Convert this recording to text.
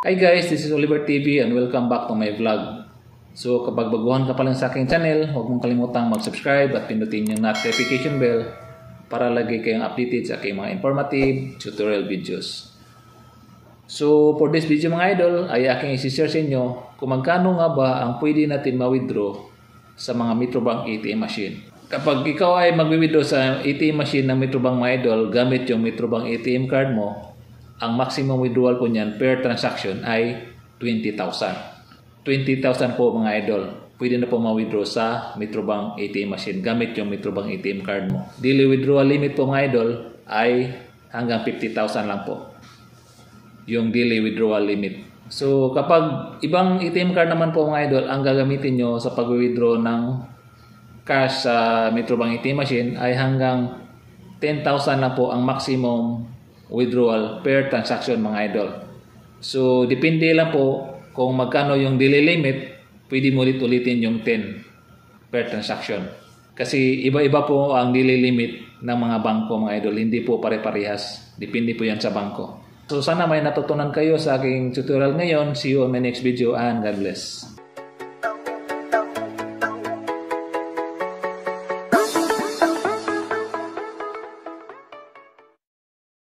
Hi guys, this is Oliver TV and welcome back to my vlog. So kapag baguhan ka pa lang sa aking channel, huwag mong kalimutang mag-subscribe at pindutin yung notification bell para lagi kayong updated sa aking mga informative tutorial videos. So for this video mga idol, ay aking isi-share sa inyo kung magkano nga ba ang pwede natin ma-withdraw sa mga Metrobank ATM machine. Kapag ikaw ay mag-withdraw sa ATM machine ng Metrobank mga idol gamit yung Metrobank ATM card mo, ang maximum withdrawal po niyan per transaction ay 20,000. 20,000 po mga idol. Pwede na po ma-withdraw sa Metrobank ATM machine gamit yung Metrobank ATM card mo. Daily withdrawal limit po mga idol ay hanggang 50,000 lang po. Yung daily withdrawal limit. So kapag ibang ATM card naman po mga idol, ang gagamitin nyo sa pag-withdraw ng cash sa Metrobank ATM machine ay hanggang 10,000 lang po ang maximum withdrawal per transaction mga idol. So depende lang po kung magkano yung daily limit, pwede mo ulit-ulitin yung 10 per transaction. Kasi iba-iba po ang daily limit ng mga bangko mga idol, hindi po pare-parehas. Depende po yan sa bangko. So sana may natutunan kayo sa aking tutorial ngayon. See you on my next video and God bless.